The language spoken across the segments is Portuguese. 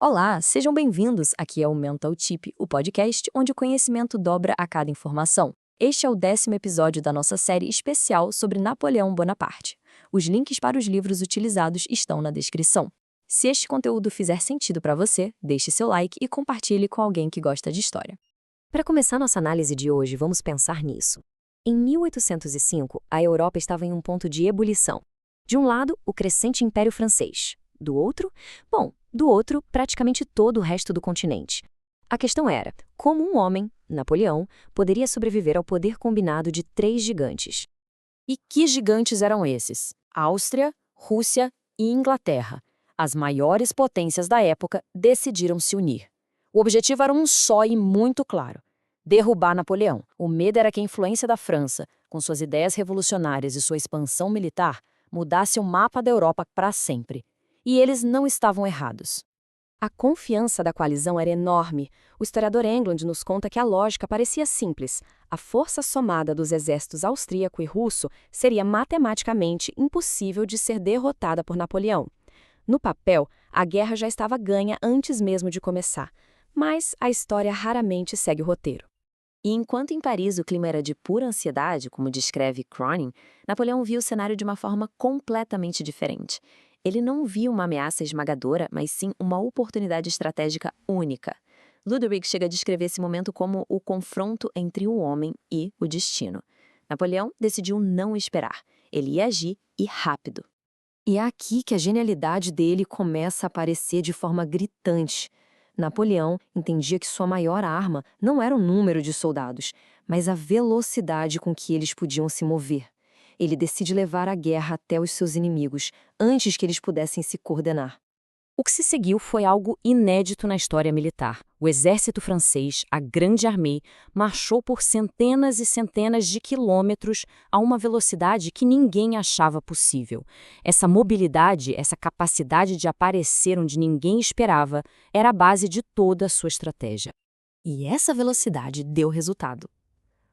Olá, sejam bem-vindos. Aqui é o Mental Tip, o podcast onde o conhecimento dobra a cada informação. Este é o 10º episódio da nossa série especial sobre Napoleão Bonaparte. Os links para os livros utilizados estão na descrição. Se este conteúdo fizer sentido para você, deixe seu like e compartilhe com alguém que gosta de história. Para começar nossa análise de hoje, vamos pensar nisso. Em 1805, a Europa estava em um ponto de ebulição. De um lado, o crescente Império Francês. Do outro, praticamente todo o resto do continente. A questão era, como um homem, Napoleão, poderia sobreviver ao poder combinado de 3 gigantes? E que gigantes eram esses? Áustria, Rússia e Inglaterra. As maiores potências da época decidiram se unir. O objetivo era um só e muito claro: derrubar Napoleão. O medo era que a influência da França, com suas ideias revolucionárias e sua expansão militar, mudasse o mapa da Europa para sempre. E eles não estavam errados. A confiança da coalizão era enorme. O historiador England nos conta que a lógica parecia simples. A força somada dos exércitos austríaco e russo seria matematicamente impossível de ser derrotada por Napoleão. No papel, a guerra já estava ganha antes mesmo de começar. Mas a história raramente segue o roteiro. E enquanto em Paris o clima era de pura ansiedade, como descreve Cronin, Napoleão viu o cenário de uma forma completamente diferente. Ele não viu uma ameaça esmagadora, mas sim uma oportunidade estratégica única. Ludwig chega a descrever esse momento como o confronto entre o homem e o destino. Napoleão decidiu não esperar. Ele ia agir e rápido. E é aqui que a genialidade dele começa a aparecer de forma gritante. Napoleão entendia que sua maior arma não era o número de soldados, mas a velocidade com que eles podiam se mover. Ele decide levar a guerra até os seus inimigos, antes que eles pudessem se coordenar. O que se seguiu foi algo inédito na história militar. O exército francês, a Grande Armée, marchou por centenas e centenas de quilômetros a uma velocidade que ninguém achava possível. Essa mobilidade, essa capacidade de aparecer onde ninguém esperava, era a base de toda a sua estratégia. E essa velocidade deu resultado.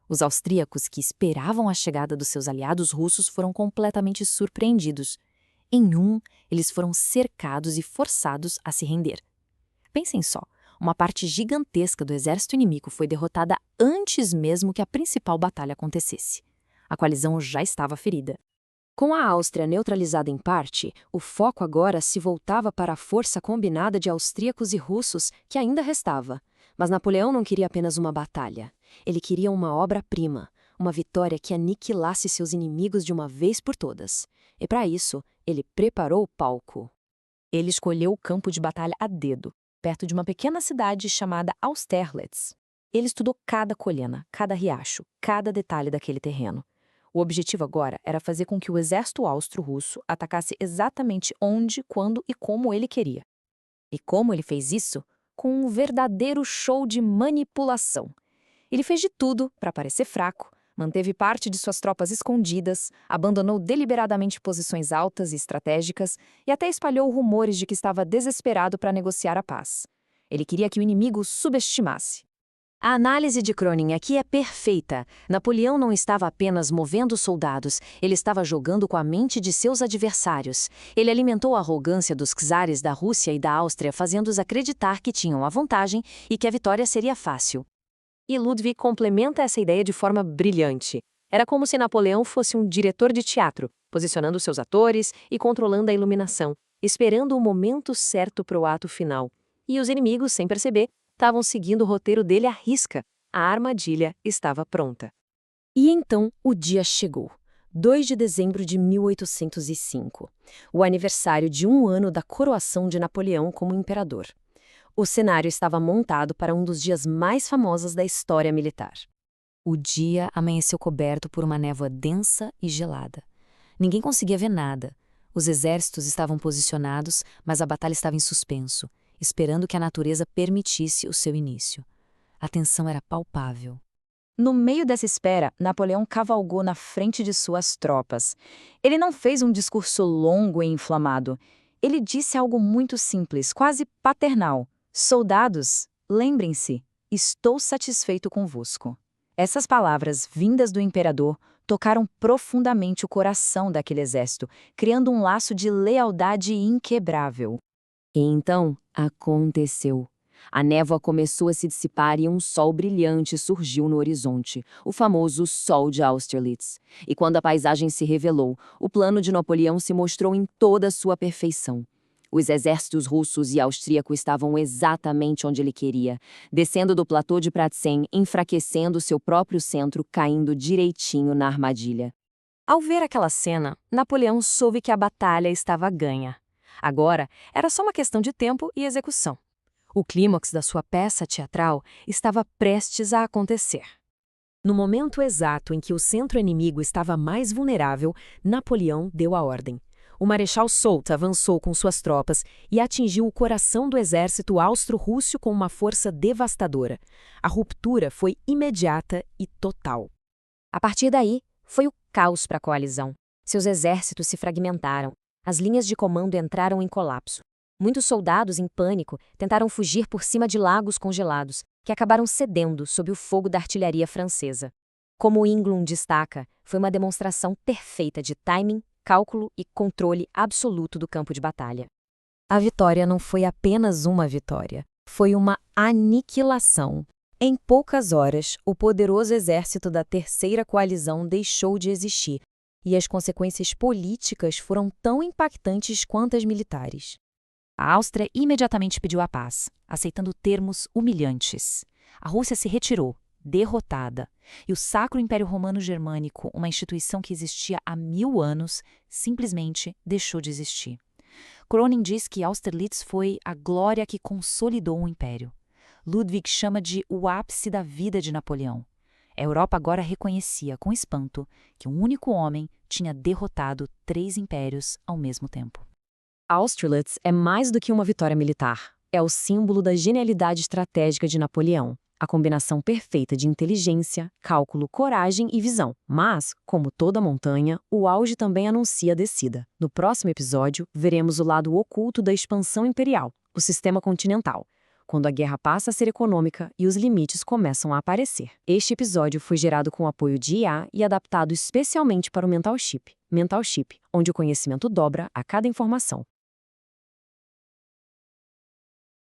Os austríacos, que esperavam a chegada dos seus aliados russos, foram completamente surpreendidos. Eles foram cercados e forçados a se render. Pensem só, uma parte gigantesca do exército inimigo foi derrotada antes mesmo que a principal batalha acontecesse. A coalizão já estava ferida. Com a Áustria neutralizada em parte, o foco agora se voltava para a força combinada de austríacos e russos que ainda restava. Mas Napoleão não queria apenas uma batalha. Ele queria uma obra-prima, uma vitória que aniquilasse seus inimigos de uma vez por todas. E para isso, ele preparou o palco. Ele escolheu o campo de batalha a dedo, perto de uma pequena cidade chamada Austerlitz. Ele estudou cada colina, cada riacho, cada detalhe daquele terreno. O objetivo agora era fazer com que o exército austro-russo atacasse exatamente onde, quando e como ele queria. E como ele fez isso? Com um verdadeiro show de manipulação. Ele fez de tudo para parecer fraco, manteve parte de suas tropas escondidas, abandonou deliberadamente posições altas e estratégicas e até espalhou rumores de que estava desesperado para negociar a paz. Ele queria que o inimigo subestimasse. A análise de Cronin aqui é perfeita. Napoleão não estava apenas movendo soldados, ele estava jogando com a mente de seus adversários. Ele alimentou a arrogância dos czares da Rússia e da Áustria, fazendo-os acreditar que tinham a vantagem e que a vitória seria fácil. E Ludwig complementa essa ideia de forma brilhante. Era como se Napoleão fosse um diretor de teatro, posicionando seus atores e controlando a iluminação, esperando o momento certo para o ato final. E os inimigos, sem perceber, estavam seguindo o roteiro dele à risca. A armadilha estava pronta. E então o dia chegou. 2 de dezembro de 1805. O aniversário de 1 ano da coroação de Napoleão como imperador. O cenário estava montado para um dos dias mais famosos da história militar. O dia amanheceu coberto por uma névoa densa e gelada. Ninguém conseguia ver nada. Os exércitos estavam posicionados, mas a batalha estava em suspenso, esperando que a natureza permitisse o seu início. A tensão era palpável. No meio dessa espera, Napoleão cavalgou na frente de suas tropas. Ele não fez um discurso longo e inflamado. Ele disse algo muito simples, quase paternal. Soldados, lembrem-se, estou satisfeito convosco. Essas palavras, vindas do imperador, tocaram profundamente o coração daquele exército, criando um laço de lealdade inquebrável. E então, Aconteceu. A névoa começou a se dissipar e um sol brilhante surgiu no horizonte, o famoso Sol de Austerlitz. E quando a paisagem se revelou, o plano de Napoleão se mostrou em toda a sua perfeição. Os exércitos russos e austríaco estavam exatamente onde ele queria, descendo do platô de Pratzen, enfraquecendo seu próprio centro, caindo direitinho na armadilha. Ao ver aquela cena, Napoleão soube que a batalha estava ganha. Agora, era só uma questão de tempo e execução. O clímax da sua peça teatral estava prestes a acontecer. No momento exato em que o centro inimigo estava mais vulnerável, Napoleão deu a ordem. O Marechal Soult avançou com suas tropas e atingiu o coração do exército austro-rússio com uma força devastadora. A ruptura foi imediata e total. A partir daí, foi o caos para a coalizão. Seus exércitos se fragmentaram. As linhas de comando entraram em colapso. Muitos soldados, em pânico, tentaram fugir por cima de lagos congelados, que acabaram cedendo sob o fogo da artilharia francesa. Como Englund destaca, foi uma demonstração perfeita de timing, cálculo e controle absoluto do campo de batalha. A vitória não foi apenas uma vitória, foi uma aniquilação. Em poucas horas, o poderoso exército da Terceira Coalizão deixou de existir, e as consequências políticas foram tão impactantes quanto as militares. A Áustria imediatamente pediu a paz, aceitando termos humilhantes. A Rússia se retirou, derrotada, e o Sacro Império Romano Germânico, uma instituição que existia há 1000 anos, simplesmente deixou de existir. Cronin diz que Austerlitz foi a glória que consolidou o império. Ludwig chama de o ápice da vida de Napoleão. A Europa agora reconhecia com espanto que um único homem tinha derrotado 3 impérios ao mesmo tempo. Austerlitz é mais do que uma vitória militar. É o símbolo da genialidade estratégica de Napoleão, a combinação perfeita de inteligência, cálculo, coragem e visão. Mas, como toda montanha, o auge também anuncia a descida. No próximo episódio, veremos o lado oculto da expansão imperial, o sistema continental, quando a guerra passa a ser econômica e os limites começam a aparecer. Este episódio foi gerado com o apoio de IA e adaptado especialmente para o Mentalship, onde o conhecimento dobra a cada informação.